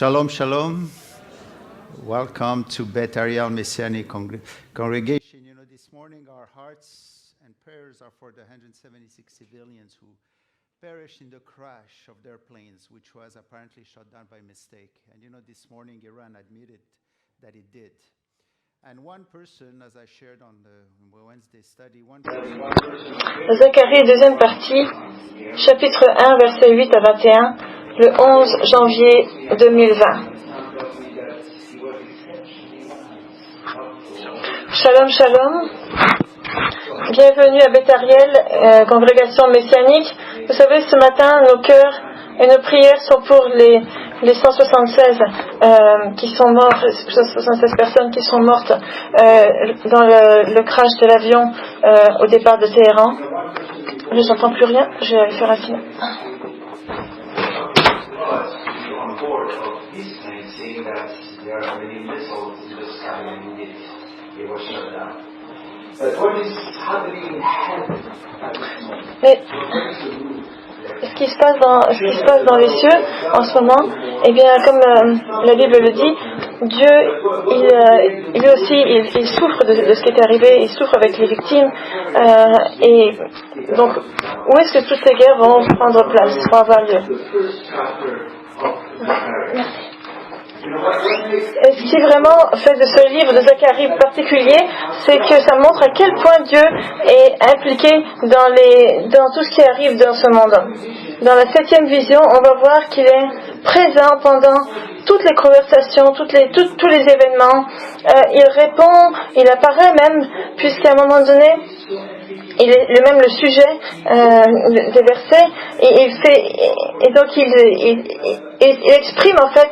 Shalom, shalom. Welcome to Beth Ariel Messianic Congregation. You know, this morning our hearts and prayers are for the 176 civilians who perished in the crash of their planes, which was apparently shot down by mistake. And you know, this morning Iran admitted that it did. And one person, as I shared on the Wednesday study, Zacharie, deuxième partie, chapitre 1, versets 8 à 21, le 11 janvier 2020. Shalom, shalom. Bienvenue à Beth Ariel, congrégation messianique. Vous savez, ce matin, nos cœurs et nos prières sont pour les 176 qui sont morts, 176 personnes qui sont mortes dans le crash de l'avion au départ de Téhéran. Je n'entends plus rien, je vais aller faire un signe. Mais ce qui se passe dans les cieux en ce moment, eh bien, comme la Bible le dit, Dieu, lui aussi, il souffre de ce qui est arrivé, il souffre avec les victimes, et donc, où est-ce que toutes ces guerres vont prendre place, vont avoir lieu? Merci. Et ce qui vraiment fait de ce livre de Zacharie particulier, c'est que ça montre à quel point Dieu est impliqué dans tout ce qui arrive dans ce monde. Dans la 7e vision, on va voir qu'il est présent pendant toutes les conversations, tous les événements. Il répond, il apparaît même, puisqu'à un moment donné, il est même le sujet des versets, et donc il exprime en fait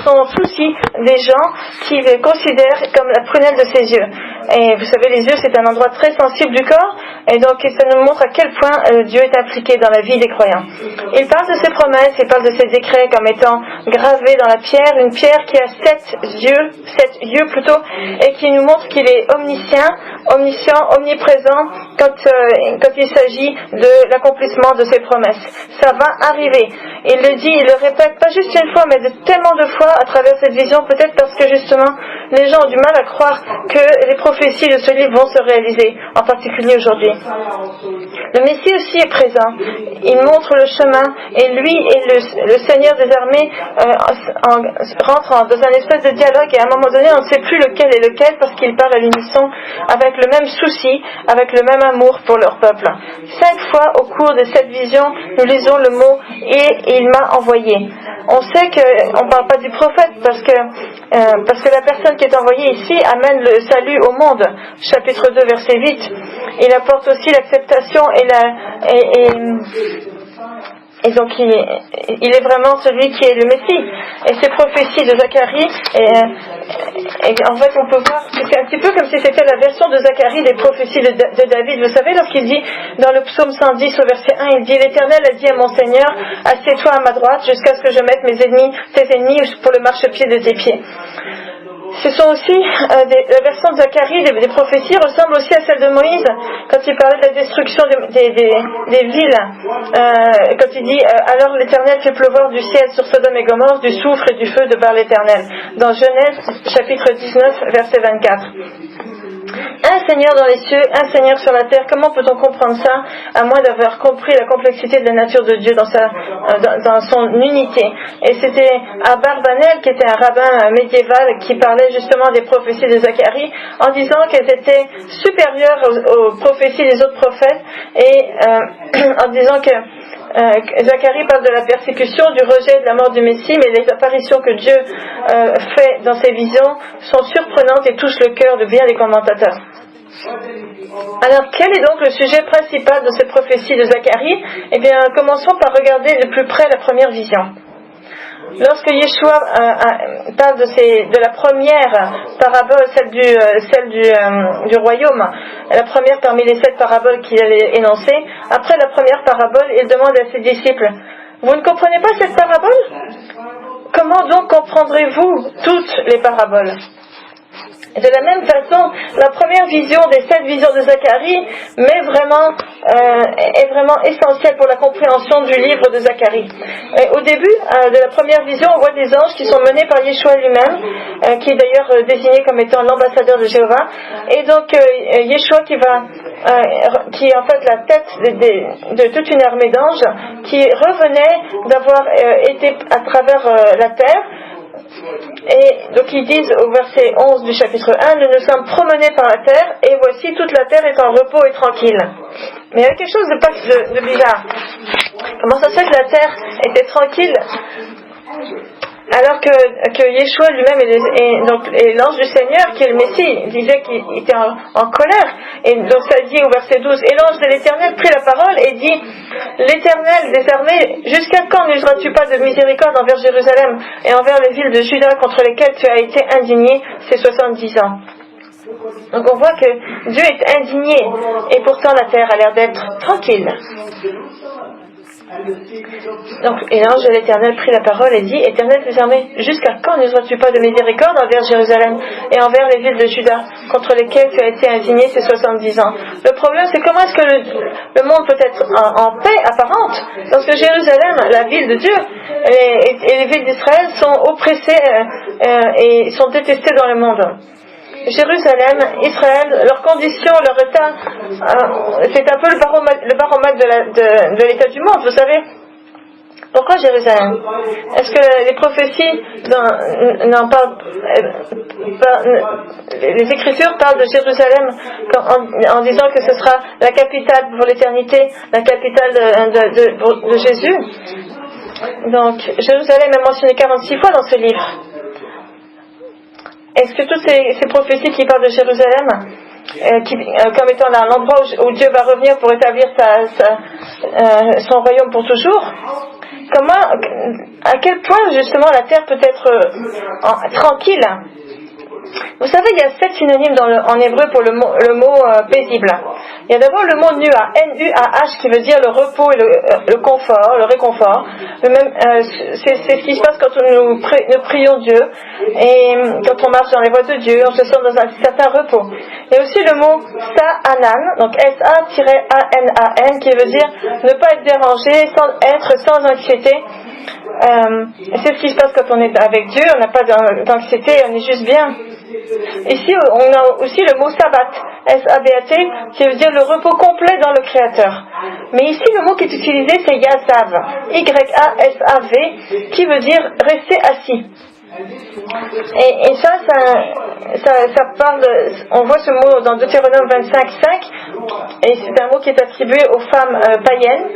son souci des gens qu'il considère comme la prunelle de ses yeux. Et vous savez, les yeux, c'est un endroit très sensible du corps, et donc ça nous montre à quel point Dieu est impliqué dans la vie des croyants. Il parle de ses promesses, il parle de ses décrets comme étant gravés dans la pierre, une pierre qui a 7 yeux plutôt, et qui nous montre qu'il est omniscient, omniprésent quand il s'agit de l'accomplissement de ses promesses. Ça va arriver. Il le dit, il le répète pas juste une fois, mais tellement de fois à travers cette vision, peut-être parce que justement les gens ont du mal à croire que les prophéties de ce livre vont se réaliser, en particulier aujourd'hui. Le Messie aussi est présent. Il montre le chemin, et lui et le Seigneur des armées rentrent dans un espèce de dialogue, et à un moment donné on ne sait plus lequel est lequel, parce qu'ils parlent à l'unisson avec le même souci, avec le même amour pour leur peuple. 5 fois au cours de cette vision, nous lisons le mot « et il m'a envoyé ». On sait qu'on ne parle pas du prophète parce que la personne qui est envoyée ici amène le salut au monde. Chapitre 2, verset 8. Il apporte aussi l'acceptation et donc il est vraiment celui qui est le Messie. Et ces prophéties de Zacharie, et en fait on peut voir que c'est un petit peu comme si c'était la version de Zacharie des prophéties de David. Vous savez, lorsqu'il dit dans le psaume 110 au verset 1, il dit « L'Éternel a dit à mon Seigneur, assieds-toi à ma droite jusqu'à ce que je mette tes ennemis pour le marchepied de tes pieds ». Ce sont aussi, la version de Zacharie des prophéties ressemble aussi à celle de Moïse, quand il parlait de la destruction des villes, quand il dit « Alors l'Éternel fait pleuvoir du ciel sur Sodome et Gomorrhe, du soufre et du feu de par l'Éternel » dans Genèse chapitre 19 verset 24. Un Seigneur dans les cieux, un Seigneur sur la terre. Comment peut-on comprendre ça à moins d'avoir compris la complexité de la nature de Dieu dans son unité? Et c'était Abarbanel, qui était un rabbin médiéval, qui parlait justement des prophéties de Zacharie en disant qu'elles étaient supérieures aux prophéties des autres prophètes, et en disant que Zacharie parle de la persécution, du rejet, de la mort du Messie, mais les apparitions que Dieu fait dans ses visions sont surprenantes et touchent le cœur de bien des commentateurs. Alors, quel est donc le sujet principal de cette prophétie de Zacharie? Eh bien, commençons par regarder de plus près la première vision. Lorsque Yeshua parle de la première parabole, celle du royaume, la première parmi les 7 paraboles qu'il allait énoncer, après la première parabole, il demande à ses disciples « Vous ne comprenez pas cette parabole? Comment donc comprendrez-vous toutes les paraboles ?» De la même façon, la première vision des 7 visions de Zacharie met vraiment est vraiment essentiel pour la compréhension du livre de Zacharie. Au début de la première vision, on voit des anges qui sont menés par Yeshua lui-même, qui est d'ailleurs désigné comme étant l'ambassadeur de Jéhovah. Et donc Yeshua qui est en fait la tête de toute une armée d'anges qui revenait d'avoir été à travers la terre. Et donc ils disent au verset 11 du chapitre 1, nous nous sommes promenés par la terre et voici toute la terre est en repos et tranquille. Mais il y a quelque chose de bizarre. Comment ça se fait que la terre était tranquille alors que Yeshua lui-même et l'ange du Seigneur, qui est le Messie, disait qu'il était en colère. Et donc ça dit au verset 12, et l'ange de l'Éternel prit la parole et dit, l'Éternel des armées, jusqu'à quand n'useras-tu pas de miséricorde envers Jérusalem et envers les villes de Juda contre lesquelles tu as été indigné ces 70 ans? Donc on voit que Dieu est indigné et pourtant la terre a l'air d'être tranquille. Donc, et l'ange de l'Éternel prit la parole et dit, Éternel des armées, jusqu'à quand n'useras-tu pas de miséricorde envers Jérusalem et envers les villes de Juda, contre lesquelles tu as été indigné ces 70 ans? Le problème, c'est comment est-ce que le monde peut être en paix apparente, lorsque Jérusalem, la ville de Dieu, et les villes d'Israël sont oppressées et sont détestées dans le monde. Jérusalem, Israël, leurs conditions, leur état, c'est un peu le baromètre de l'état du monde, vous savez. Pourquoi Jérusalem? Est-ce que les prophéties n'en parlent les Écritures parlent de Jérusalem en disant que ce sera la capitale pour l'éternité, la capitale de Jésus? Donc, Jérusalem est mentionné 46 fois dans ce livre. Est-ce que toutes ces prophéties qui parlent de Jérusalem, comme étant l'endroit où Dieu va revenir pour établir son royaume pour toujours, à quel point justement la terre peut être tranquille? Vous savez, il y a 7 synonymes en hébreu pour le mot paisible. Il y a d'abord le mot nuah, N-U-A-H, qui veut dire le repos et le confort, le réconfort. C'est ce qui se passe quand nous prions Dieu et quand on marche dans les voies de Dieu, on se sent dans un certain repos. Il y a aussi le mot Sa'anan, donc S-A-A-N-A-N, qui veut dire ne pas être dérangé, être sans anxiété. C'est ce qui se passe quand on est avec Dieu, on n'a pas d'anxiété, on est juste bien. Ici, on a aussi le mot sabbat, S-A-B-A-T, qui veut dire le repos complet dans le Créateur. Mais ici, le mot qui est utilisé, c'est yasav, Y-A-S-A-V, qui veut dire rester assis. Et ça parle, on voit ce mot dans Deutéronome 25:5, et c'est un mot qui est attribué aux femmes païennes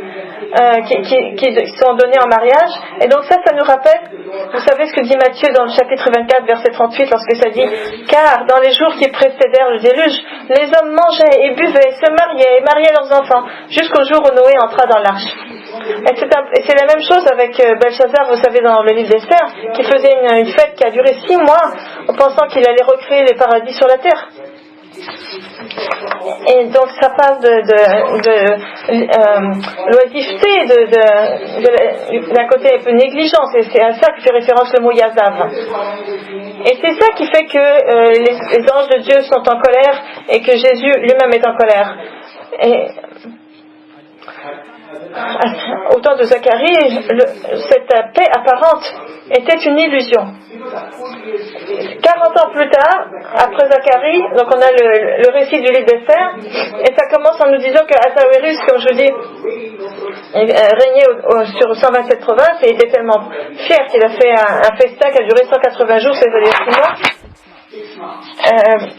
qui sont données en mariage. Et donc ça nous rappelle, vous savez ce que dit Matthieu dans le chapitre 24 verset 38, lorsque ça dit, car dans les jours qui précédèrent le déluge, les hommes mangeaient et buvaient, se mariaient et mariaient leurs enfants, jusqu'au jour où Noé entra dans l'arche. Et c'est la même chose avec Belshazzar, vous savez, dans le livre d'Esther, qui faisait une fête qui a duré 6 mois en pensant qu'il allait recréer les paradis sur la terre. Et donc ça parle de l'oisiveté, d'un côté un peu négligence, et c'est à ça que fait référence le mot yazav. Et c'est ça qui fait que les anges de Dieu sont en colère et que Jésus lui-même est en colère. Et au temps de Zacharie, cette paix apparente était une illusion. 40 ans plus tard, après Zacharie, donc on a le récit du livre d'Esther, et ça commence en nous disant que Ahasuérus, comme je vous dis, régnait sur 127 provinces et était tellement fier qu'il a fait un festin qui a duré 180 jours, c'est-à-dire 6 mois,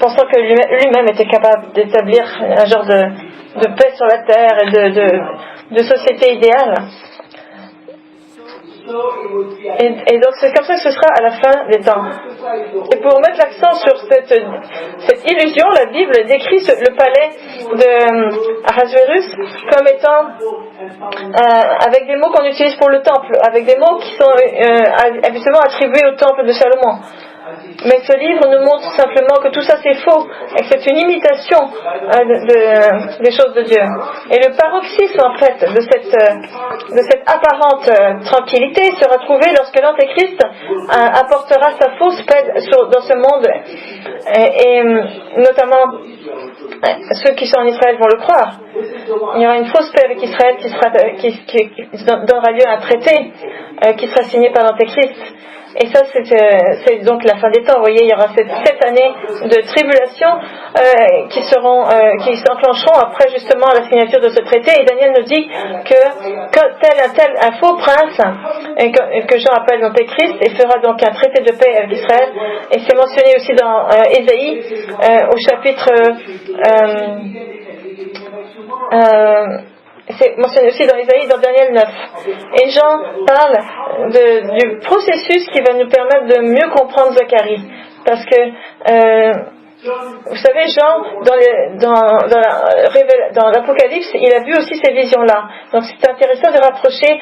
pensant que lui-même était capable d'établir un genre de paix sur la terre et de société idéale. Et donc c'est comme ça que ce sera à la fin des temps. Et pour mettre l'accent sur cette illusion, la Bible décrit le palais de Ahasuérus comme étant avec des mots qu'on utilise pour le temple, avec des mots qui sont habituellement attribués au temple de Salomon. Mais ce livre nous montre simplement que tout ça c'est faux et que c'est une imitation des choses de Dieu. Et le paroxysme en fait de cette apparente tranquillité sera trouvé lorsque l'Antéchrist apportera sa fausse paix dans ce monde et notamment ceux qui sont en Israël vont le croire. Il y aura une fausse paix avec Israël qui donnera lieu à un traité qui sera signé par l'Antéchrist. Et ça, c'est donc la fin des temps. Vous voyez, il y aura cette 7 années de tribulation qui s'enclencheront après justement la signature de ce traité. Et Daniel nous dit que un faux prince, que Jean appelle l'Antéchrist, et fera donc un traité de paix avec Israël. Et c'est mentionné aussi dans Ésaïe, au chapitre... c'est mentionné aussi dans Ésaïe, dans Daniel 9. Et Jean parle du processus qui va nous permettre de mieux comprendre Zacharie. Parce que, vous savez, Jean, dans l'Apocalypse, il a vu aussi ces visions-là. Donc c'est intéressant de rapprocher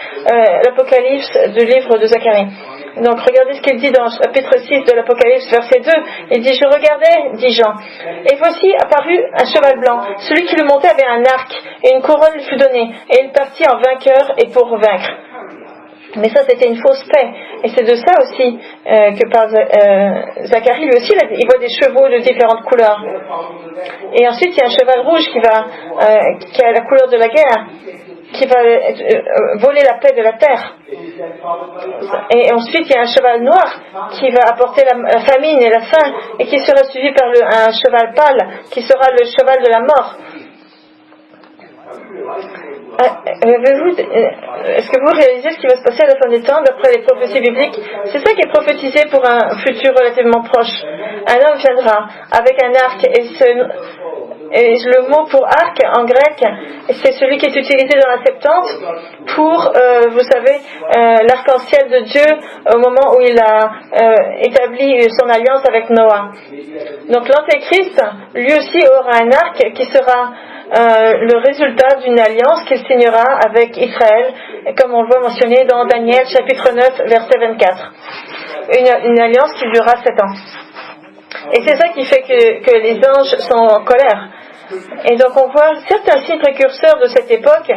l'Apocalypse du livre de Zacharie. Donc regardez ce qu'il dit dans le chapitre 6 de l'Apocalypse, verset 2. Il dit, je regardais, dit Jean, et voici apparut un cheval blanc. Celui qui le montait avait un arc, et une couronne lui fut donnée, et il partit en vainqueur et pour vaincre. Mais ça, c'était une fausse paix. Et c'est de ça aussi que parle Zacharie. Lui aussi, il voit des chevaux de différentes couleurs. Et ensuite, il y a un cheval rouge qui a la couleur de la guerre, qui va voler la paix de la terre. Et ensuite, il y a un cheval noir qui va apporter la famine et la faim, et qui sera suivi par un cheval pâle, qui sera le cheval de la mort. Est-ce que vous réalisez ce qui va se passer à la fin des temps d'après les prophéties bibliques? C'est ça qui est prophétisé pour un futur relativement proche. Un homme viendra avec un arc, et le mot pour arc en grec, c'est celui qui est utilisé dans la Septante pour, vous savez, l'arc-en-ciel de Dieu au moment où il a établi son alliance avec Noah. Donc l'Antéchrist, lui aussi, aura un arc qui sera le résultat d'une alliance qu'il signera avec Israël, comme on le voit mentionné dans Daniel chapitre 9 verset 24. Une alliance qui durera 7 ans. Et c'est ça qui fait que les anges sont en colère. Et donc on voit certains signes précurseurs de cette époque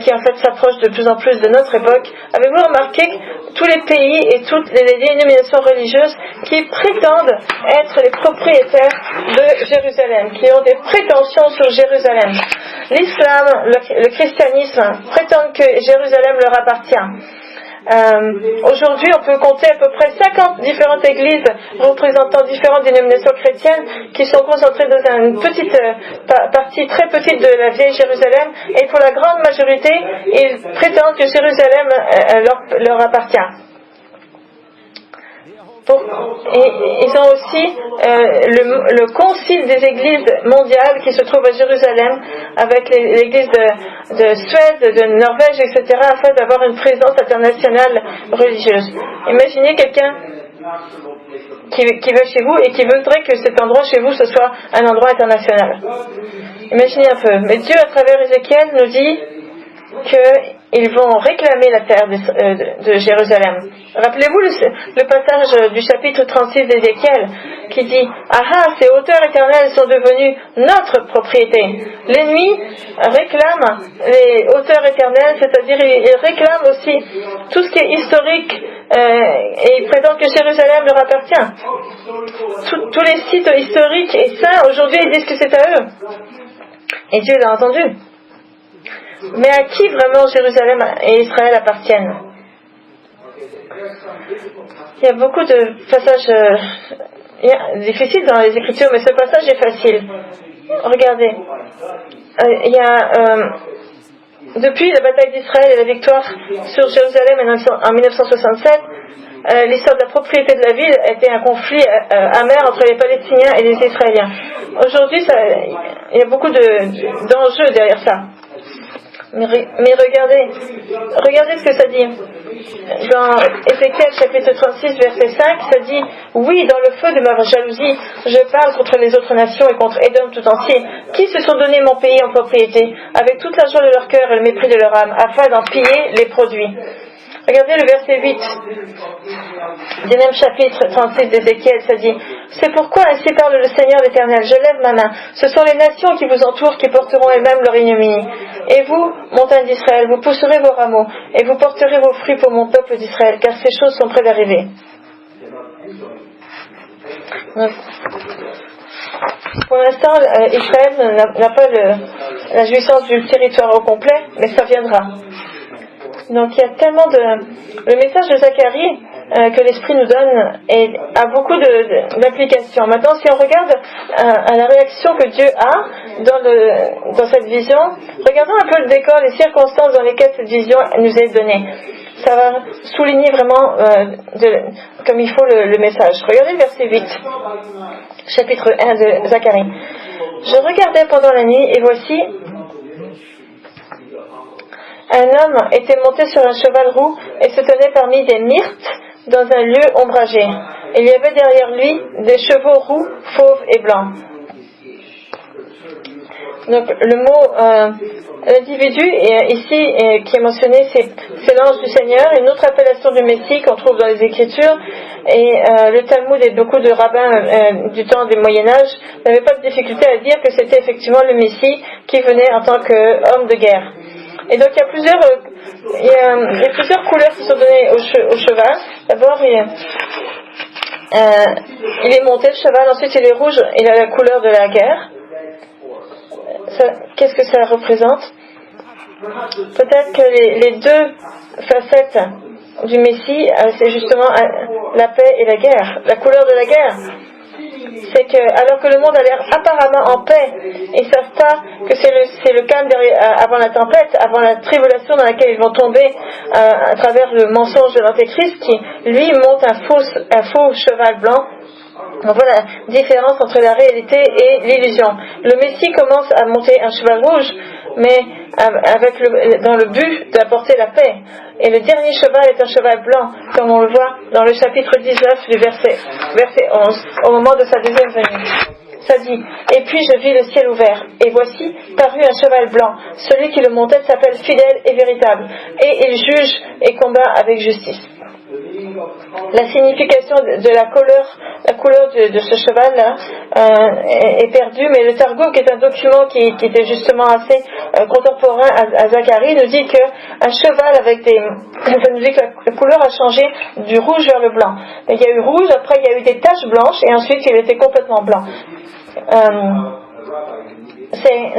qui en fait s'approchent de plus en plus de notre époque. Avez-vous remarqué que tous les pays et toutes les dénominations religieuses qui prétendent être les propriétaires de Jérusalem, qui ont des prétentions sur Jérusalem? L'islam, le christianisme prétendent que Jérusalem leur appartient. Aujourd'hui, on peut compter à peu près 50 différentes églises représentant différentes dénominations chrétiennes qui sont concentrées dans une petite partie très petite de la vieille Jérusalem, et pour la grande majorité, ils prétendent que Jérusalem leur appartient. Et ils ont aussi le concile des églises mondiales qui se trouve à Jérusalem avec l'église de Suède, de Norvège, etc., afin d'avoir une présence internationale religieuse. Imaginez quelqu'un qui va chez vous et qui voudrait que cet endroit chez vous ce soit un endroit international. Imaginez un peu. Mais Dieu, à travers Ézéchiel, nous dit qu'ils vont réclamer la terre de Jérusalem. Rappelez-vous le passage du chapitre 36 d'Ézéchiel qui dit « Ah, ces hauteurs éternelles sont devenues notre propriété. » L'ennemi réclame les hauteurs éternelles, c'est-à-dire il réclame aussi tout ce qui est historique et il prétend que Jérusalem leur appartient. Tous les sites historiques et saints, aujourd'hui, ils disent que c'est à eux. Et Dieu l'a entendu. Mais à qui vraiment Jérusalem et Israël appartiennent? Il y a beaucoup de passages difficiles dans les Écritures, mais ce passage est facile. Regardez, il y a depuis la bataille d'Israël et la victoire sur Jérusalem en 1967, l'histoire de la propriété de la ville était un conflit amer entre les Palestiniens et les Israéliens. Aujourd'hui, il y a beaucoup d'enjeux derrière ça. Mais regardez ce que ça dit. Dans Ézéchiel chapitre 36 verset 5, ça dit « Oui, dans le feu de ma jalousie, je parle contre les autres nations et contre Édom tout entier, qui se sont donné mon pays en propriété, avec toute la joie de leur cœur et le mépris de leur âme, afin d'en piller les produits. » Regardez le verset 8 du même chapitre 36 d'Ézéchiel, ça dit: c'est pourquoi ainsi parle le Seigneur l'Éternel, je lève ma main, ce sont les nations qui vous entourent qui porteront elles-mêmes leur ignominie. Et vous, montagne d'Israël, vous pousserez vos rameaux, et vous porterez vos fruits pour mon peuple d'Israël, car ces choses sont près d'arriver. Donc, pour l'instant, Israël n'a pas la jouissance du territoire au complet, mais ça viendra. Donc il y a tellement le message de Zacharie que l'Esprit nous donne a beaucoup d'applications. Maintenant, si on regarde à la réaction que Dieu a dans cette vision, regardons un peu le décor, les circonstances dans lesquelles cette vision nous est donnée. Ça va souligner vraiment comme il faut le message. Regardez le verset 8, chapitre 1 de Zacharie. Je regardais pendant la nuit, et voici, un homme était monté sur un cheval roux et se tenait parmi des myrtes dans un lieu ombragé. Il y avait derrière lui des chevaux roux, fauves et blancs. Donc le mot l'individu ici qui est mentionné, c'est l'ange du Seigneur, une autre appellation du Messie qu'on trouve dans les Écritures. Et le Talmud et beaucoup de rabbins du temps du Moyen-Âge n'avaient pas de difficulté à dire que c'était effectivement le Messie qui venait en tant qu'homme de guerre. Et donc il y a plusieurs couleurs qui sont données au cheval. D'abord il est monté le cheval, ensuite il est rouge, il a la couleur de la guerre. Qu'est-ce que ça représente? Peut-être que les deux facettes du Messie, c'est justement la paix et la guerre. La couleur de la guerre, c'est que alors que le monde a l'air apparemment en paix, ils ne savent pas que c'est le calme avant la tempête, avant la tribulation dans laquelle ils vont tomber à travers le mensonge de l'Antéchrist qui, lui, monte un faux cheval blanc. On voit la différence entre la réalité et l'illusion. Le Messie commence à monter un cheval rouge, mais dans le but d'apporter la paix. Et le dernier cheval est un cheval blanc, comme on le voit dans le chapitre 19 du verset 11, au moment de sa deuxième venue. Ça dit: et puis je vis le ciel ouvert, et voici parut un cheval blanc. Celui qui le montait s'appelle fidèle et véritable, et il juge et combat avec justice. La signification de la couleur de ce cheval-là est perdue, mais le Targum, qui est un document qui était justement assez contemporain à Zacharie, nous dit qu'un cheval ça nous dit que la couleur a changé du rouge vers le blanc. Il y a eu rouge, après il y a eu des taches blanches, et ensuite il était complètement blanc.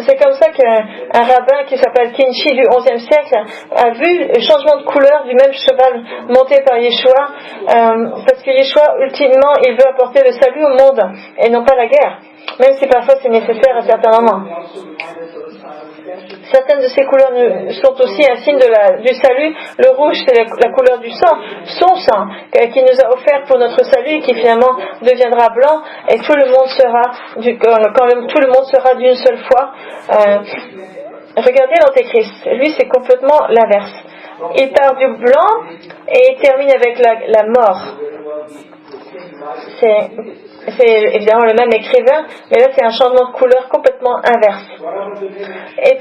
C'est comme ça qu'un rabbin qui s'appelle Kinchi du XIe siècle a vu le changement de couleur du même cheval monté par Yeshua, parce que Yeshua, ultimement, il veut apporter le salut au monde et non pas la guerre, même si parfois c'est nécessaire à certains moments. Certaines de ces couleurs sont aussi un signe du salut. Le rouge, c'est la couleur du sang, son sang, qui nous a offert pour notre salut, qui finalement deviendra blanc, et tout le monde sera d'une seule foi. Regardez l'Antéchrist, lui c'est complètement l'inverse. Il part du blanc et il termine avec la mort. C'est évidemment le même écrivain, mais là c'est un changement de couleur complètement inverse. Et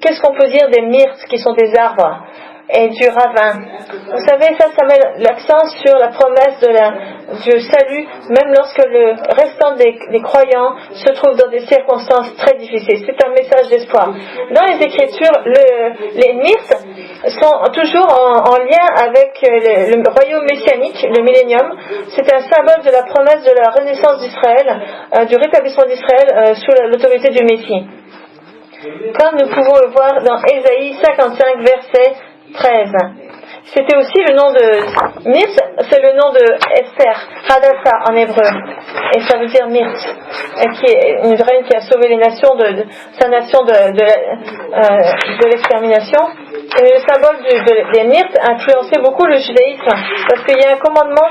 qu'est-ce qu'on peut dire des myrtes qui sont des arbres et du ravin? Vous savez, ça met l'accent sur la promesse du salut, même lorsque le restant des croyants se trouve dans des circonstances très difficiles. C'est un message d'espoir. Dans les Écritures, les myrtes sont toujours en lien avec le royaume messianique, le millénium. C'est un symbole de la promesse de la renaissance d'Israël, du rétablissement d'Israël sous l'autorité du Messie. Comme nous pouvons le voir dans Ésaïe 55, verset 13. C'était aussi le nom de Myrte, c'est le nom de Esther, Hadassah en hébreu, et ça veut dire Myrte, qui est une reine qui a sauvé les nations sa nation de l'extermination. Et le symbole des Myrtes a influencé beaucoup le judaïsme, parce qu'il y a un commandement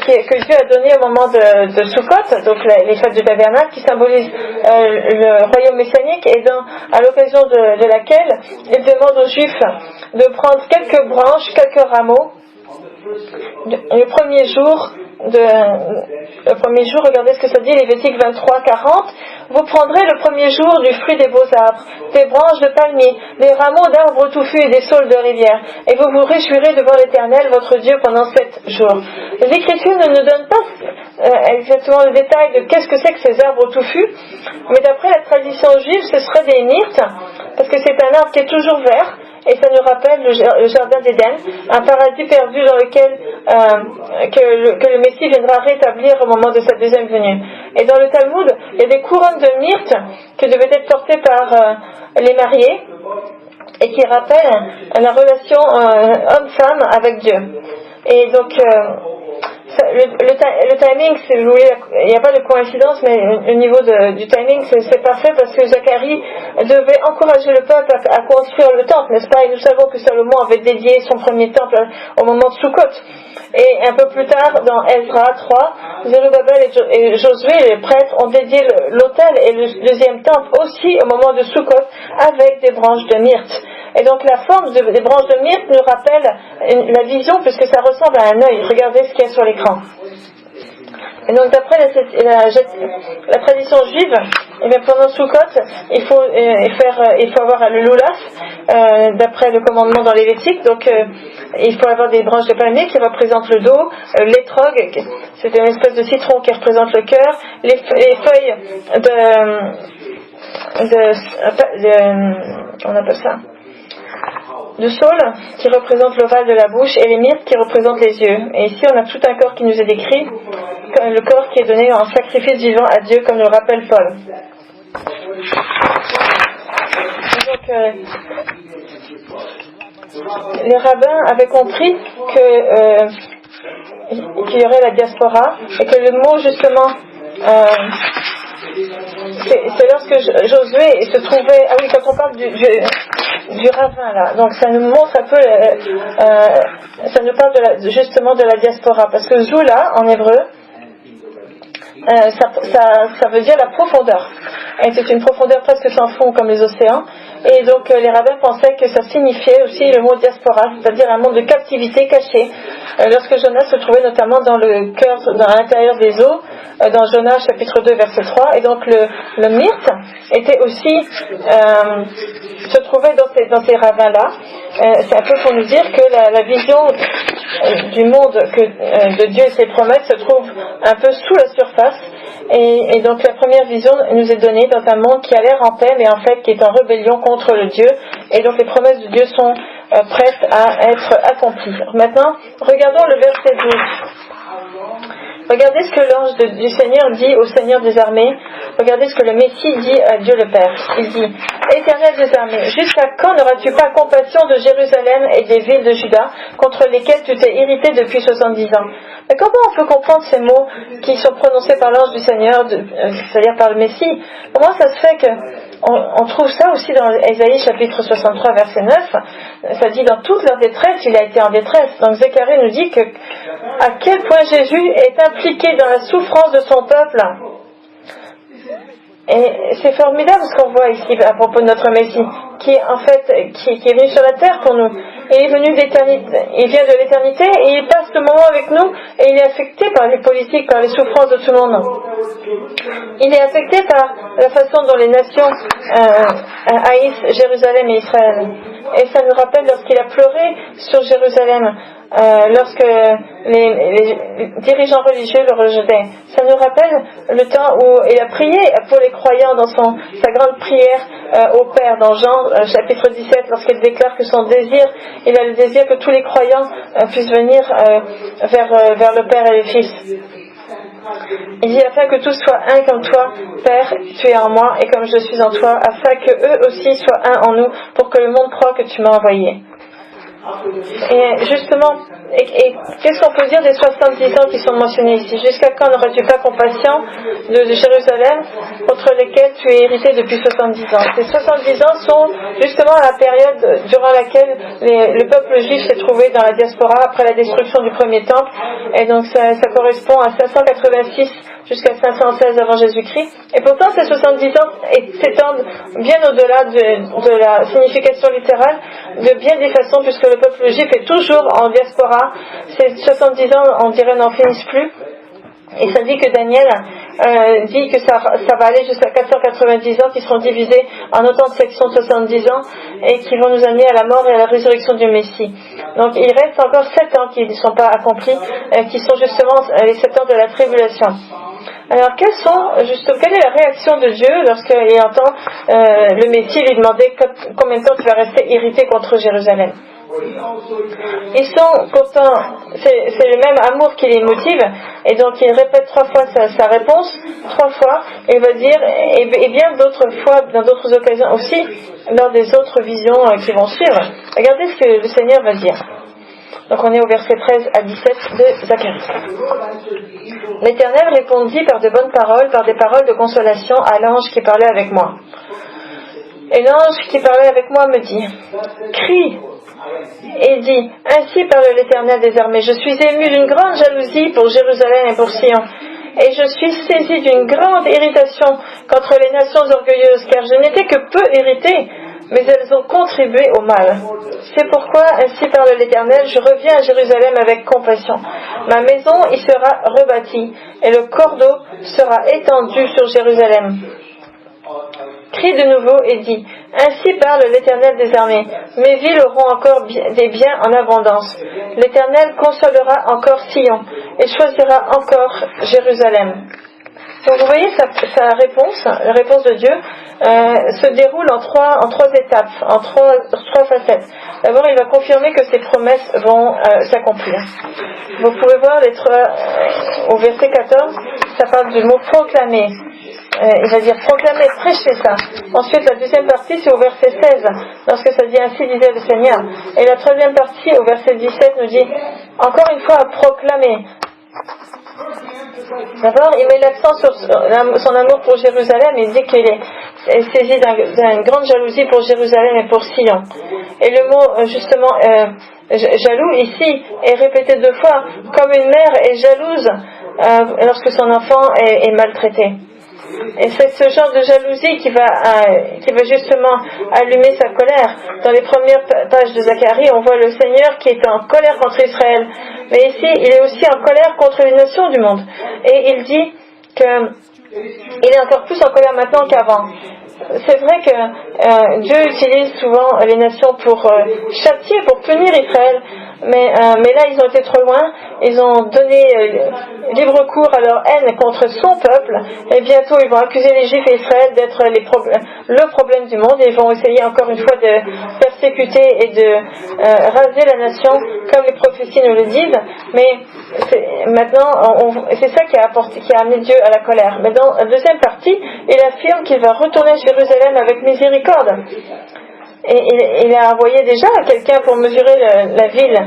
que Dieu a donné au moment de Sukkot, donc les fêtes de tabernacle, qui symbolisent le royaume messianique, et à l'occasion de laquelle il demande aux Juifs de prendre quelques branches, quelques rameaux, le premier jour, regardez ce que ça dit, Lévitique 23-40. Vous prendrez le premier jour du fruit des beaux arbres, des branches de palmiers, des rameaux d'arbres touffus et des saules de rivière, et vous vous réjouirez devant l'Éternel, votre Dieu, pendant 7 jours. Les Écritures ne nous donnent pas exactement le détail de qu'est-ce que c'est que ces arbres touffus, mais d'après la tradition juive, ce serait des myrtes, parce que c'est un arbre qui est toujours vert, et ça nous rappelle le jardin d'Éden, un paradis perdu dans lequel que le Messie viendra rétablir au moment de sa deuxième venue. Et dans le Talmud, il y a des couronnes de myrte qui devaient être portées par les mariés et qui rappellent la relation homme-femme avec Dieu. Et donc le timing, si vous voulez, il n'y a pas de coïncidence, mais au niveau du timing, c'est parfait parce que Zacharie devait encourager le peuple à construire le temple, n'est-ce pas? Et nous savons que Salomon avait dédié son premier temple au moment de Sukkot. Et un peu plus tard, dans Ezra 3, Zerubbabel et Josué, les prêtres, ont dédié l'autel et le deuxième temple aussi au moment de Sukkot avec des branches de myrte. Et donc la forme des branches de myrte nous rappelle la vision puisque ça ressemble à un œil. Regardez ce qu'il y a sur l'écran. Et donc d'après la tradition juive, et bien pendant Sukkot, il faut avoir le loulaf, d'après le commandement dans les Lévitique. Donc il faut avoir des branches de palmier qui représentent le dos, l'étrog, c'est une espèce de citron qui représente le cœur, les feuilles on appelle ça de saule qui représente l'ovale de la bouche et les myrtes qui représentent les yeux. Et ici on a tout un corps qui nous est décrit, le corps qui est donné en sacrifice vivant à Dieu, comme le rappelle Paul. Donc les rabbins avaient compris qu'il y aurait la diaspora et que le mot justement c'est lorsque Josué se trouvait, ah oui, quand on parle du ravin là, donc ça nous montre un peu, ça nous parle justement de la diaspora, parce que Zula en hébreu, ça veut dire la profondeur, et c'est une profondeur presque sans fond comme les océans, et donc les rabbins pensaient que ça signifiait aussi le mot diaspora, c'est-à-dire un monde de captivité caché, lorsque Jonas se trouvait notamment dans l'intérieur des eaux, dans Jonas chapitre 2 verset 3, et donc le myrte était aussi se trouvait dans ces ravins là. C'est un peu pour nous dire que la vision du monde de Dieu et ses promesses se trouve un peu sous la surface, et donc la première vision nous est donnée dans un monde qui a l'air en paix mais en fait qui est en rébellion contre le Dieu, et donc les promesses de Dieu sont prêtes à être accomplies. Maintenant regardons le verset 12. Regardez ce que l'ange du Seigneur dit au Seigneur des armées. Regardez ce que le Messie dit à Dieu le Père. Il dit: Éternel des armées, jusqu'à quand n'auras-tu pas compassion de Jérusalem et des villes de Juda, contre lesquelles tu t'es irrité depuis 70 ans? Mais comment on peut comprendre ces mots qui sont prononcés par l'ange du Seigneur, c'est-à-dire par le Messie? Comment ça se fait on trouve ça aussi dans Ésaïe chapitre 63 verset 9, ça dit dans toute leur détresse, il a été en détresse. Donc Zacharie nous dit à quel point Jésus est impliqué dans la souffrance de son peuple. Et c'est formidable ce qu'on voit ici à propos de notre Messie, qui est venu sur la terre pour nous. Il est venu d'éternité, il vient de l'éternité et il passe le moment avec nous, et il est affecté par les politiques, par les souffrances de tout le monde. Il est affecté par la façon dont les nations haïssent Jérusalem et Israël. Et ça nous rappelle lorsqu'il a pleuré sur Jérusalem, lorsque les dirigeants religieux le rejetaient. Ça nous rappelle le temps où il a prié pour les croyants dans sa grande prière au Père, dans Jean chapitre 17, lorsqu'il déclare que son désir, il a le désir que tous les croyants puissent venir vers le Père et le Fils. Il dit: afin que tous soient un comme toi, Père, tu es en moi et comme je suis en toi, afin que eux aussi soient un en nous, pour que le monde croie que tu m'as envoyé. Et justement, qu'est-ce qu'on peut dire des 70 ans qui sont mentionnés ici? Jusqu'à quand n'aurais-tu pas compassion de Jérusalem, contre lesquels tu es irrité depuis 70 ans? Ces 70 ans sont justement la période durant laquelle le peuple juif s'est trouvé dans la diaspora après la destruction du premier temple, et donc ça correspond à 586 jusqu'à 516 avant Jésus-Christ. Et pourtant, ces 70 ans s'étendent bien au-delà de la signification littérale, de bien des façons, puisque le peuple juif est toujours en diaspora. Ces 70 ans, on dirait, n'en finissent plus. Et ça dit que Daniel dit que ça va aller jusqu'à 490 ans qui seront divisés en autant de sections de 70 ans et qui vont nous amener à la mort et à la résurrection du Messie. Donc il reste encore 7 ans qui ne sont pas accomplis, qui sont justement les 7 ans de la tribulation. Alors quelle est la réaction de Dieu lorsqu'il entend le Messie lui demander combien de temps il va rester irrité contre Jérusalem? Ils sont pourtant, c'est le même amour qui les motive, et donc il répète 3 fois sa réponse, 3 fois, et il va dire, et bien d'autres fois, dans d'autres occasions aussi, lors des autres visions qui vont suivre. Regardez ce que le Seigneur va dire. Donc on est au verset 13 à 17 de Zacharie. L'Éternel répondit par de bonnes paroles, par des paroles de consolation à l'ange qui parlait avec moi. Et l'ange qui parlait avec moi me dit, crie et dit, ainsi parle l'Éternel des armées, je suis ému d'une grande jalousie pour Jérusalem et pour Sion, et je suis saisi d'une grande irritation contre les nations orgueilleuses, car je n'étais que peu irrité, mais elles ont contribué au mal. C'est pourquoi, ainsi parle l'Éternel, je reviens à Jérusalem avec compassion. Ma maison y sera rebâtie, et le cordeau sera étendu sur Jérusalem. Crie de nouveau et dit, ainsi parle l'Éternel des armées, mes villes auront encore des biens en abondance. L'Éternel consolera encore Sion, et choisira encore Jérusalem. Donc vous voyez sa réponse, la réponse de Dieu, se déroule en trois étapes, en trois facettes. D'abord, il va confirmer que ses promesses vont s'accomplir. Vous pouvez voir au verset 14, ça parle du mot proclamer. Il va dire proclamer, prêcher ça. Ensuite, la deuxième partie, c'est au verset 16, lorsque ça dit ainsi disait le Seigneur. Et la troisième partie, au verset 17, nous dit encore une fois proclamer. D'abord, il met l'accent sur son amour pour Jérusalem. Il dit qu'il est saisi d'une grande jalousie pour Jérusalem et pour Sion. Et le mot, justement, jaloux, ici, est répété 2 fois, comme une mère est jalouse lorsque son enfant est maltraité. Et c'est ce genre de jalousie qui va justement allumer sa colère. Dans les premières pages de Zacharie, on voit le Seigneur qui est en colère contre Israël. Mais ici, il est aussi en colère contre les nations du monde. Et il dit qu'il est encore plus en colère maintenant qu'avant. C'est vrai que Dieu utilise souvent les nations pour châtier, pour punir Israël. Mais là, ils ont été trop loin. Ils ont donné libre cours à leur haine contre son peuple. Et bientôt, ils vont accuser les Juifs et Israël d'être le problème du monde. Et ils vont essayer encore une fois de persécuter et de raser la nation, comme les prophéties nous le disent. Mais maintenant, c'est ça qui a amené Dieu à la colère. Mais dans la deuxième partie, il affirme qu'il va retourner à Jérusalem avec miséricorde. Et il a envoyé déjà quelqu'un pour mesurer la ville.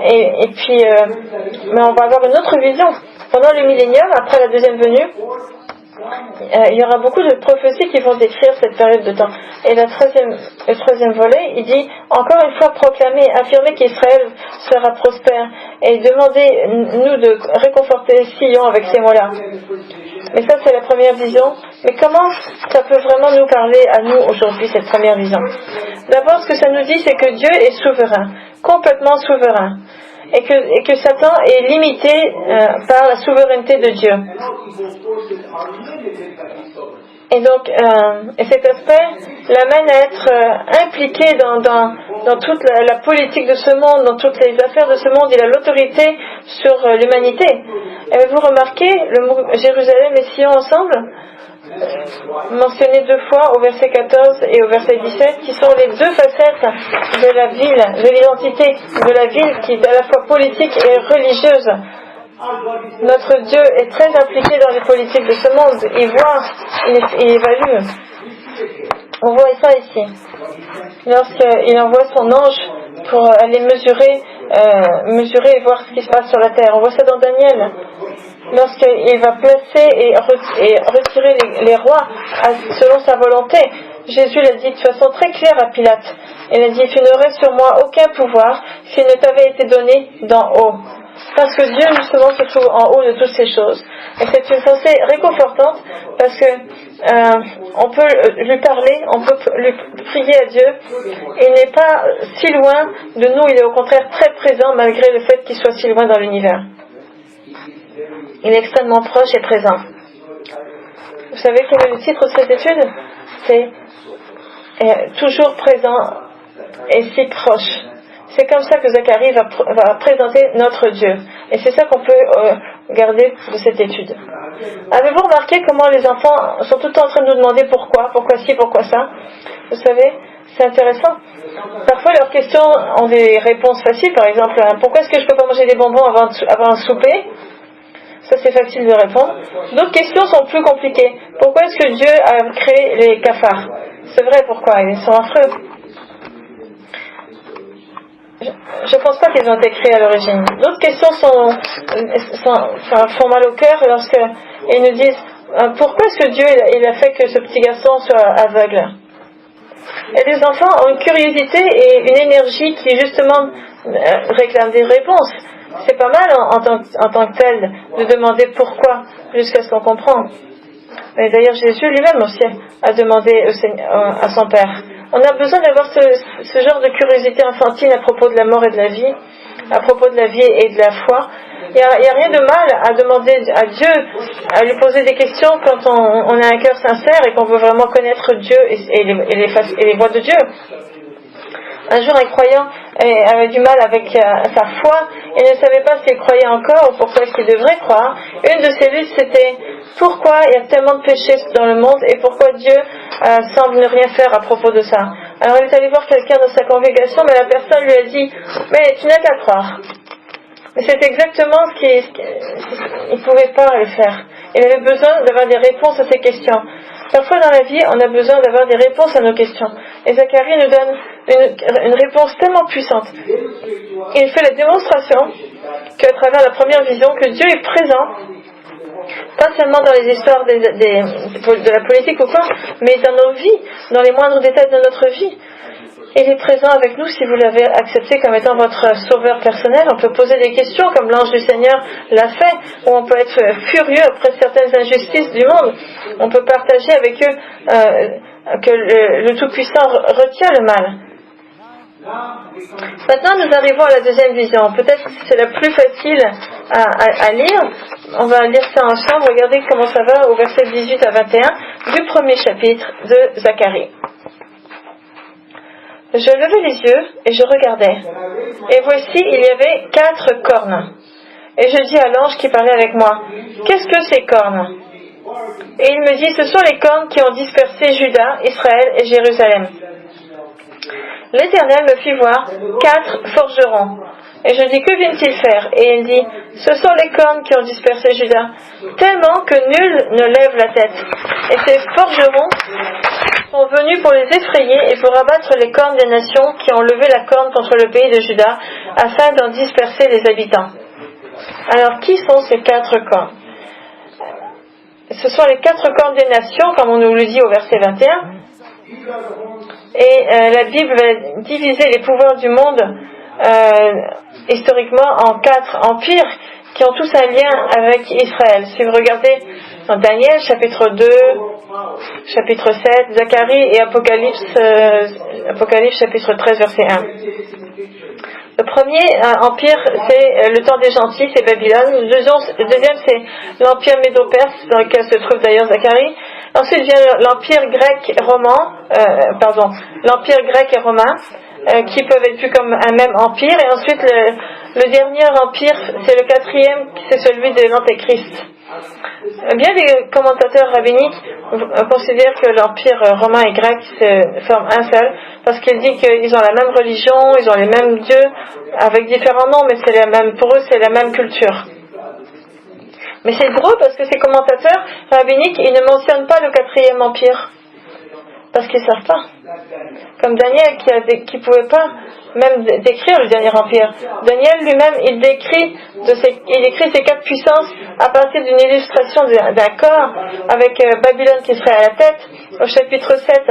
Et puis, mais on va avoir une autre vision. Pendant le millénium, après la deuxième venue, il y aura beaucoup de prophéties qui vont décrire cette période de temps. Et le troisième volet, il dit, encore une fois proclamer, affirmer qu'Israël sera prospère, et demander, nous, de réconforter Sion avec ces mots-là. Mais ça, c'est la première vision. Mais comment ça peut vraiment nous parler à nous aujourd'hui, cette première vision? D'abord, ce que ça nous dit, c'est que Dieu est souverain, complètement souverain. Et que Satan est limité par la souveraineté de Dieu. Et donc, et cet aspect l'amène à être impliqué dans toute la politique de ce monde, dans toutes les affaires de ce monde. Il a l'autorité sur l'humanité. Avez-vous remarqué le mot Jérusalem et Sion ensemble, mentionné 2 fois au verset 14 et au verset 17, qui sont les 2 facettes de la ville, de l'identité de la ville, qui est à la fois politique et religieuse. Notre Dieu est très impliqué dans les politiques de ce monde. Il évalue. On voit ça ici. Lorsqu'il envoie son ange pour aller mesurer et voir ce qui se passe sur la terre. On voit ça dans Daniel. Lorsqu'il va placer et retirer les rois selon sa volonté, Jésus l'a dit de façon très claire à Pilate. Il a dit, tu n'aurais sur moi aucun pouvoir s'il ne t'avait été donné d'en haut. parce que Dieu justement se trouve en haut de toutes ces choses. Et c'est une pensée réconfortante parce que on peut lui parler, on peut lui prier à Dieu. Il n'est pas si loin de nous, il est au contraire très présent malgré le fait qu'il soit si loin dans l'univers. Il est extrêmement proche et présent. Vous savez quel est le titre de cette étude? C'est toujours présent et si proche. C'est comme ça que Zacharie va présenter notre Dieu. Et c'est ça qu'on peut garder de cette étude. Avez-vous remarqué comment les enfants sont tout le temps en train de nous demander pourquoi ci, pourquoi ça? Vous savez, c'est intéressant. Parfois leurs questions ont des réponses faciles. Par exemple, pourquoi est-ce que je ne peux pas manger des bonbons avant un souper? Ça c'est facile de répondre. D'autres questions sont plus compliquées. Pourquoi est-ce que Dieu a créé les cafards? C'est vrai, pourquoi? Ils sont affreux. Je ne pense pas qu'ils ont été créés à l'origine. D'autres questions font mal au cœur lorsqu'ils nous disent pourquoi est-ce que Dieu il a fait que ce petit garçon soit aveugle? Et les enfants ont une curiosité et une énergie qui justement réclament des réponses. C'est pas mal en tant que tel de demander pourquoi jusqu'à ce qu'on comprend. Et d'ailleurs Jésus lui-même aussi a demandé à son Père. On a besoin d'avoir ce genre de curiosité infantile à propos de la mort et de la vie, à propos de la vie et de la foi. Il n'y a rien de mal à demander à Dieu, à lui poser des questions quand on a un cœur sincère et qu'on veut vraiment connaître Dieu et les voies de Dieu. Un jour, un croyant avait du mal avec sa foi et ne savait pas s'il croyait encore ou pourquoi est-ce qu'il devrait croire. Une de ses luttes, c'était pourquoi il y a tellement de péchés dans le monde et pourquoi Dieu semble ne rien faire à propos de ça. Alors il est allé voir quelqu'un dans sa congrégation, mais la personne lui a dit « Mais tu n'as qu'à croire ». Mais c'est exactement ce qu'il ne pouvait pas le faire. Il avait besoin d'avoir des réponses à ses questions. Parfois dans la vie, on a besoin d'avoir des réponses à nos questions. Et Zacharie nous donne une réponse tellement puissante. Il fait la démonstration qu'à travers la première vision, que Dieu est présent, pas seulement dans les histoires de la politique ou quoi, mais dans nos vies, dans les moindres détails de notre vie. Il est présent avec nous si vous l'avez accepté comme étant votre sauveur personnel. On peut poser des questions comme l'ange du Seigneur l'a fait, ou on peut être furieux après certaines injustices du monde. On peut partager avec eux que le Tout-Puissant retient le mal. Maintenant, nous arrivons à la deuxième vision. Peut-être que c'est la plus facile à lire. On va lire ça ensemble. Regardez comment ça va au verset 18 à 21 du premier chapitre de Zacharie. Je levai les yeux et je regardais. Et voici, il y avait 4 cornes. Et je dis à l'ange qui parlait avec moi, « Qu'est-ce que ces cornes ?» Et il me dit, « Ce sont les cornes qui ont dispersé Juda, Israël et Jérusalem. » L'Éternel me fit voir 4 forgerons. Et je dis, que viennent-ils faire? Et il dit, ce sont les cornes qui ont dispersé Juda, tellement que nul ne lève la tête. Et ces forgerons sont venus pour les effrayer et pour abattre les cornes des nations qui ont levé la corne contre le pays de Juda, afin d'en disperser les habitants. Alors, qui sont ces 4 cornes? Ce sont les 4 cornes des nations, comme on nous le dit au verset 21. Et la Bible va diviser les pouvoirs du monde historiquement en 4 empires qui ont tous un lien avec Israël. Si vous regardez dans Daniel, chapitre 2, chapitre 7, Zacharie et Apocalypse, chapitre 13, verset 1. Le premier empire, c'est le temps des gentils, c'est Babylone. Le deuxième, c'est l'empire médo-perse, dans lequel se trouve d'ailleurs Zacharie. Ensuite vient l'empire grec et romain, qui peuvent être vus comme un même empire. Et ensuite, le dernier empire, c'est le 4e, c'est celui de l'Antéchrist. Bien des commentateurs rabbiniques considèrent que l'empire romain et grec forment un seul, parce qu'ils disent qu'ils ont la même religion, ils ont les mêmes dieux, avec différents noms, mais pour eux c'est la même culture. Mais c'est drôle parce que ces commentateurs rabbiniques, ils ne mentionnent pas le 4e empire, parce qu'ils ne savent pas. Comme Daniel qui ne pouvait pas même décrire le dernier empire. Daniel lui-même, il décrit ces 4 puissances à partir d'une illustration d'un corps avec Babylone qui serait à la tête au chapitre 7.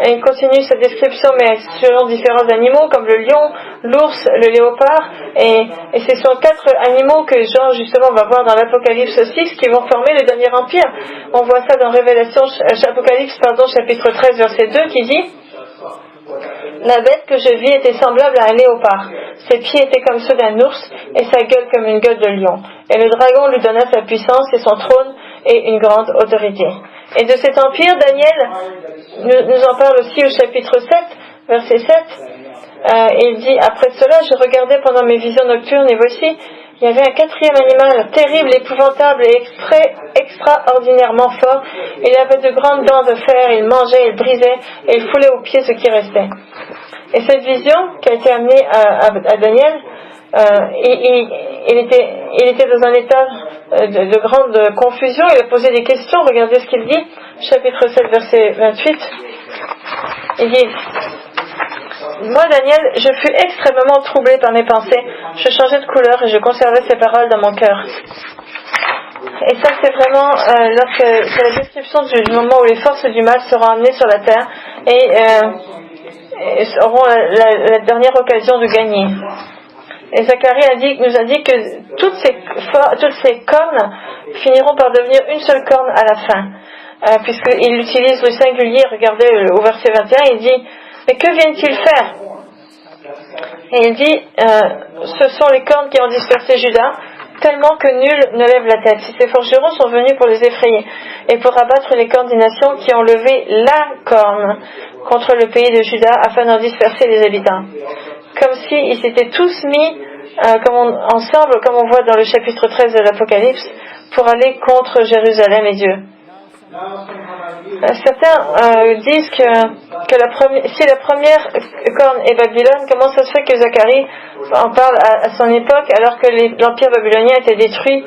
Et il continue sa description, mais selon différents animaux, comme le lion, l'ours, le léopard, et ce sont 4 animaux que Jean, justement, va voir dans l'Apocalypse 6, qui vont former le dernier empire. On voit ça dans Apocalypse, chapitre 13, verset 2, qui dit: la bête que je vis était semblable à un léopard. Ses pieds étaient comme ceux d'un ours, et sa gueule comme une gueule de lion. Et le dragon lui donna sa puissance et son trône et une grande autorité. Et de cet empire, Daniel nous en parle aussi au chapitre 7, verset 7. Il dit: après cela, je regardais pendant mes visions nocturnes, et voici, il y avait un 4e animal, terrible, épouvantable et extraordinairement fort. Il avait de grandes dents de fer, il mangeait, il brisait, et il foulait aux pieds ce qui restait. Et cette vision qui a été amenée à Daniel, il était dans un état de grande confusion. Il a posé des questions. Regardez ce qu'il dit, chapitre 7, verset 28. Il dit: moi, Daniel, je fus extrêmement troublé par mes pensées. Je changeais de couleur et je conservais ces paroles dans mon cœur. Et ça, c'est vraiment c'est la description du moment où les forces du mal seront amenées sur la terre et auront la dernière occasion de gagner. Et Zacharie nous indique que toutes ces cornes finiront par devenir une seule corne à la fin, puisqu'il utilise le singulier. Regardez au verset 21, il dit: mais que viennent-ils faire? Et il dit: ce sont les cornes qui ont dispersé Juda, tellement que nul ne lève la tête. Si ces forgerons sont venus pour les effrayer et pour abattre les cornes des nations qui ont levé la corne contre le pays de Juda afin d'en disperser les habitants. Comme s'ils s'étaient tous mis ensemble, comme on voit dans le chapitre 13 de l'Apocalypse, pour aller contre Jérusalem et Dieu. Certains disent que si la première corne est Babylone, comment ça se fait que Zacharie en parle à son époque alors que l'empire babylonien était détruit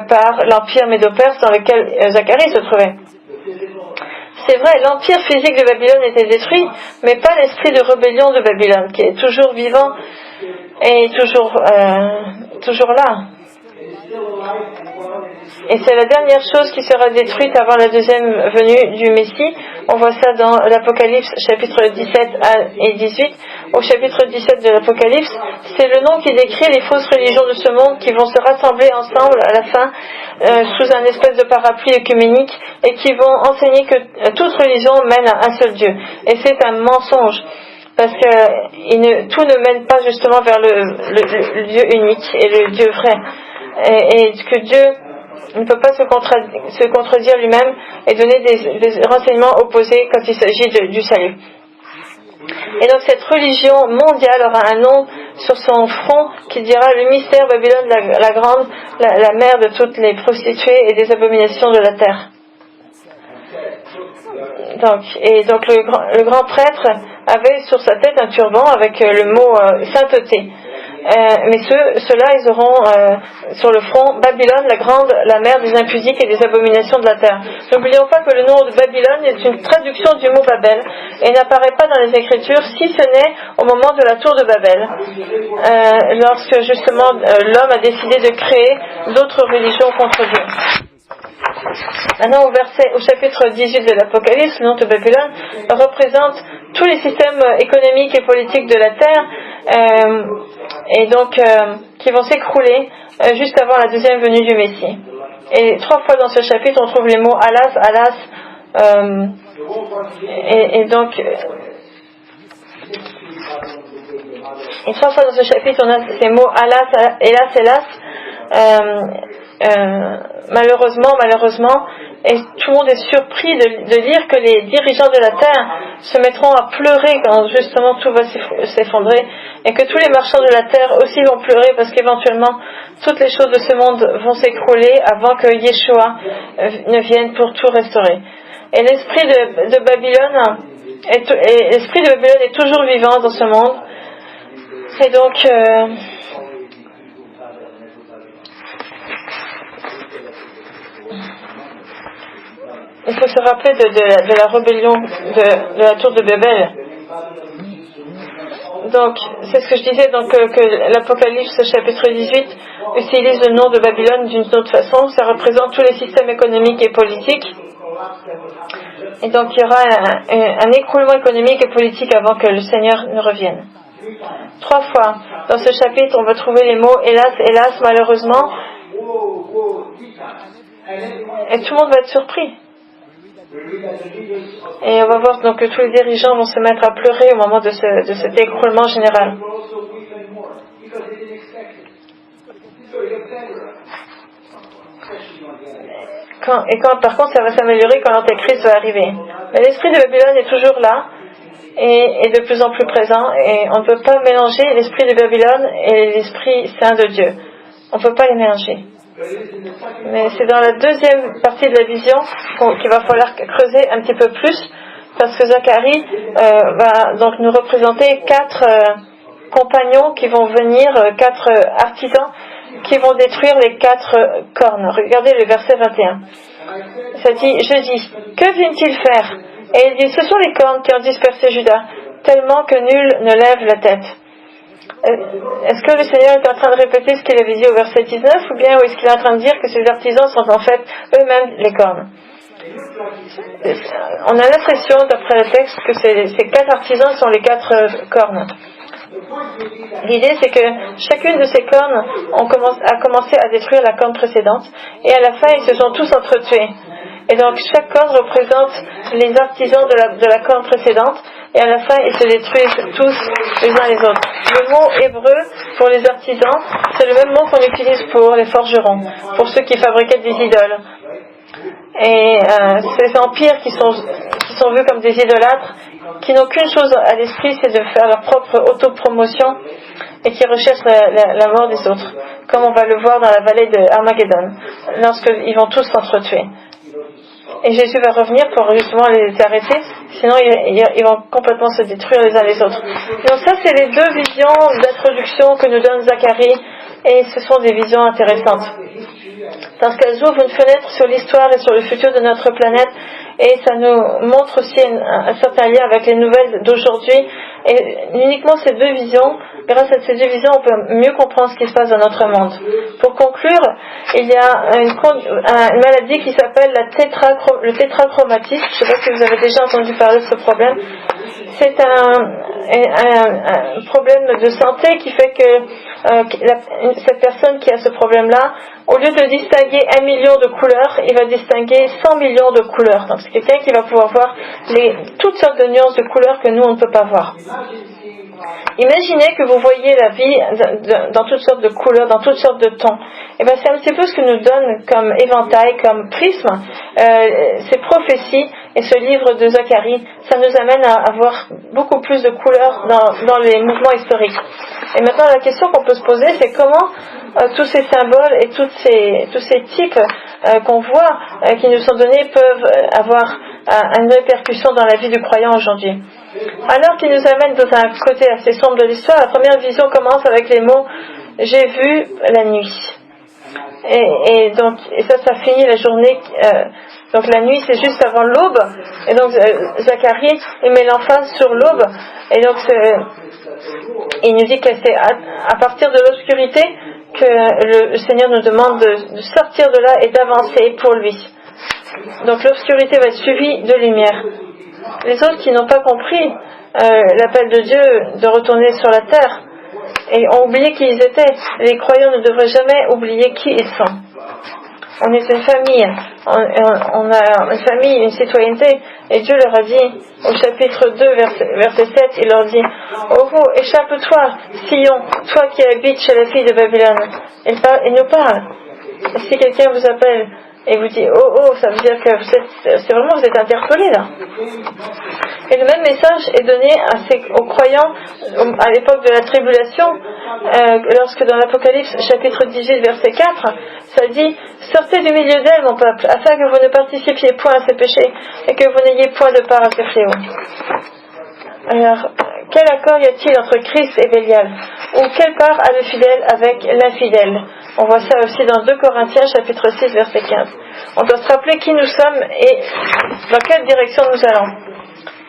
par l'empire médo-perse dans lequel Zacharie se trouvait? C'est vrai, l'empire physique de Babylone était détruit, mais pas l'esprit de rébellion de Babylone, qui est toujours vivant et toujours là. Et c'est la dernière chose qui sera détruite avant la deuxième venue du Messie. On voit ça dans l'Apocalypse chapitre 17 et 18. Au chapitre 17 de l'Apocalypse, c'est le nom qui décrit les fausses religions de ce monde qui vont se rassembler ensemble à la fin sous un espèce de parapluie œcuménique et qui vont enseigner que toute religion mène à un seul Dieu. Et c'est un mensonge. Parce que tout ne mène pas justement vers le Dieu unique et le Dieu vrai. Et que Dieu ne peut pas se contredire lui-même et donner des renseignements opposés quand il s'agit du salut. Et donc cette religion mondiale aura un nom sur son front qui dira: le mystère Babylone la grande, la mère de toutes les prostituées et des abominations de la terre. Donc le grand prêtre avait sur sa tête un turban avec le mot sainteté. Mais ceux-là, ils auront sur le front Babylone, la grande, la mère des impudiques et des abominations de la terre. N'oublions pas que le nom de Babylone est une traduction du mot Babel et n'apparaît pas dans les Écritures, si ce n'est au moment de la tour de Babel, lorsque justement l'homme a décidé de créer d'autres religions contre Dieu. Maintenant, au chapitre 18 de l'Apocalypse, le nom de Babylone représente tous les systèmes économiques et politiques de la terre, et donc qui vont s'écrouler juste avant la deuxième venue du Messie. Et 3 fois dans ce chapitre, on trouve les mots Alas, et donc et 3 fois dans ce chapitre, on a ces mots Alas, hélas. Malheureusement, et tout le monde est surpris de lire que les dirigeants de la terre se mettront à pleurer quand justement tout va s'effondrer, et que tous les marchands de la terre aussi vont pleurer parce qu'éventuellement toutes les choses de ce monde vont s'écrouler avant que Yeshua ne vienne pour tout restaurer. Et l'esprit de Babylone est toujours vivant dans ce monde, et donc il faut se rappeler de la rébellion de la tour de Babel. Donc, c'est ce que je disais, que l'Apocalypse chapitre 18 utilise le nom de Babylone d'une autre façon. Ça représente tous les systèmes économiques et politiques. Et donc il y aura un écroulement économique et politique avant que le Seigneur ne revienne. 3 fois dans ce chapitre, on va trouver les mots hélas, hélas, malheureusement. Et tout le monde va être surpris. Et on va voir donc que tous les dirigeants vont se mettre à pleurer au moment de cet écroulement général. Par contre, ça va s'améliorer quand l'Antéchrist va arriver. Mais l'esprit de Babylone est toujours là et de plus en plus présent, et on ne peut pas mélanger l'esprit de Babylone et l'esprit saint de Dieu. On ne peut pas les mélanger. Mais c'est dans la deuxième partie de la vision qu'il va falloir creuser un petit peu plus, parce que Zacharie va donc nous représenter 4 compagnons qui vont venir, 4 artisans qui vont détruire les 4 cornes. Regardez le verset 21. Ça dit, je dis, que viennent-ils faire? Et il dit, ce sont les cornes qui ont dispersé Juda, tellement que nul ne lève la tête. Est-ce que le Seigneur est en train de répéter ce qu'il avait dit au verset 19, ou bien est-ce qu'il est en train de dire que ces artisans sont en fait eux-mêmes les cornes? On a l'impression, d'après le texte, que ces 4 artisans sont les 4 cornes. L'idée, c'est que chacune de ces cornes a commencé à détruire la corne précédente, et à la fin, ils se sont tous entretués. Et donc, chaque corne représente les artisans de la corne précédente, et à la fin, ils se détruisent tous les uns les autres. Le mot hébreu pour les artisans, c'est le même mot qu'on utilise pour les forgerons, pour ceux qui fabriquaient des idoles. Et ces empires qui sont vus comme des idolâtres, qui n'ont qu'une chose à l'esprit, c'est de faire leur propre autopromotion et qui recherchent la mort des autres, comme on va le voir dans la vallée de Armageddon, lorsqu'ils vont tous s'entretuer. Et Jésus va revenir pour justement les arrêter, sinon ils vont complètement se détruire les uns les autres. Donc ça, c'est les 2 visions d'introduction que nous donne Zacharie, et ce sont des visions intéressantes, parce qu'elles ouvrent une fenêtre sur l'histoire et sur le futur de notre planète, et ça nous montre aussi un certain lien avec les nouvelles d'aujourd'hui. Et uniquement ces 2 visions, grâce à ces 2 visions, on peut mieux comprendre ce qui se passe dans notre monde. Pour conclure, il y a une maladie qui s'appelle le tétrachromatisme. Je ne sais pas si vous avez déjà entendu parler de ce problème. C'est un problème de santé qui fait que cette personne qui a ce problème-là, au lieu de distinguer 1 million de couleurs, il va distinguer 100 millions de couleurs. Donc c'est quelqu'un qui va pouvoir voir toutes sortes de nuances de couleurs que nous on ne peut pas voir. Imaginez que vous voyez la vie dans toutes sortes de couleurs, dans toutes sortes de tons. Et bien c'est un petit peu ce que nous donne comme éventail, comme prisme, ces prophéties et ce livre de Zacharie. Ça nous amène à avoir beaucoup plus de couleurs dans les mouvements historiques. Et maintenant la question qu'on peut se poser, c'est comment tous ces symboles et tous ces types qu'on voit, qui nous sont donnés, peuvent avoir une répercussion dans la vie du croyant aujourd'hui. Alors qu'il nous amène dans un côté assez sombre de l'histoire, la première vision commence avec les mots « J'ai vu la nuit ». Et ça finit la journée. Donc la nuit, c'est juste avant l'aube. Et donc Zacharie, il met l'emphase sur l'aube. Et donc il nous dit que c'est à partir de l'obscurité que le Seigneur nous demande de sortir de là et d'avancer pour lui. Donc l'obscurité va être suivie de lumière. Les autres qui n'ont pas compris l'appel de Dieu de retourner sur la terre et ont oublié qui ils étaient, les croyants ne devraient jamais oublier qui ils sont. On est une famille, on a une famille, une citoyenneté, et Dieu leur a dit, au chapitre 2, verset 7, il leur dit « Oh, échappe-toi, Sion, toi qui habites chez la fille de Babylone. » Il nous parle. Si quelqu'un vous appelle et vous dit oh, ça veut dire que vous êtes interpellé là. Et le même message est donné aux croyants à l'époque de la tribulation, lorsque dans l'Apocalypse chapitre 18 verset 4, ça dit sortez du milieu d'elle mon peuple, afin que vous ne participiez point à ses péchés et que vous n'ayez point de part à ses fléaux. Alors, quel accord y a-t-il entre Christ et Bélial? Ou quelle part a le fidèle avec l'infidèle? On voit ça aussi dans 2 Corinthiens chapitre 6 verset 15. On doit se rappeler qui nous sommes et dans quelle direction nous allons.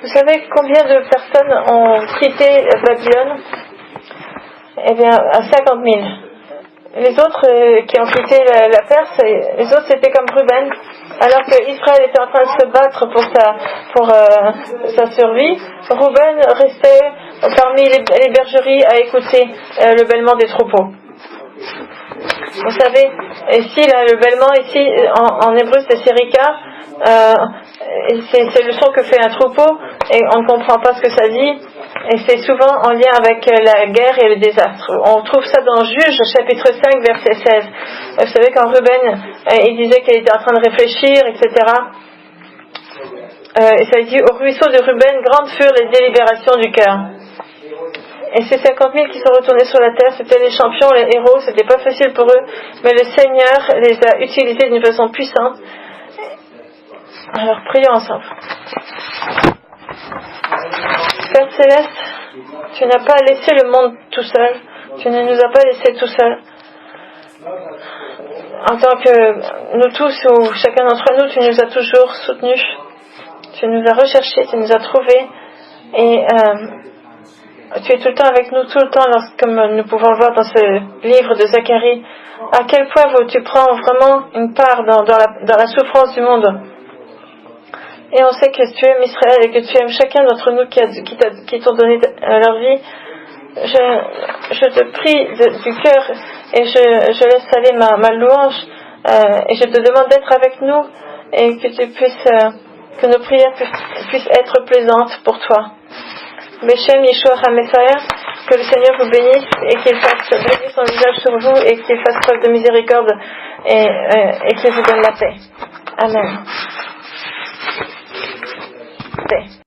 Vous savez combien de personnes ont quitté Babylone? Eh bien, à 50 000. Les autres qui ont quitté la Perse, les autres c'était comme Ruben, Alors qu'Israël était en train de se battre pour sa survie, Rouben restait parmi les bergeries à écouter le bêlement des troupeaux. Vous savez, ici, là, le bêlement, ici, en hébreu, c'est Sérika. C'est le son que fait un troupeau, et on ne comprend pas ce que ça dit. Et c'est souvent en lien avec la guerre et le désastre. On trouve ça dans Juge, chapitre 5, verset 16. Vous savez, quand Ruben, il disait qu'il était en train de réfléchir, etc. Et ça dit, au ruisseau de Ruben, grandes furent les délibérations du cœur. Et ces 50 000 qui sont retournés sur la terre, c'était les champions, les héros, c'était pas facile pour eux, mais le Seigneur les a utilisés d'une façon puissante. Alors, prions ensemble. Père Céleste, tu n'as pas laissé le monde tout seul, tu ne nous as pas laissés tout seuls. En tant que nous tous, ou chacun d'entre nous, tu nous as toujours soutenus, tu nous as recherchés, tu nous as trouvés, et tu es tout le temps avec nous, tout le temps, comme nous pouvons le voir dans ce livre de Zacharie, à quel point tu prends vraiment une part dans la souffrance du monde. Et on sait que tu aimes Israël et que tu aimes chacun d'entre nous qui t'ont donné leur vie. Je te prie du cœur et je laisse aller ma louange et je te demande d'être avec nous et que nos prières puissent être plaisantes pour toi. Beshem Yeshua HaMessiah, que le Seigneur vous bénisse et qu'il fasse briller son visage sur vous et qu'il fasse preuve de miséricorde et qu'il vous donne la paix. Amen. Paix.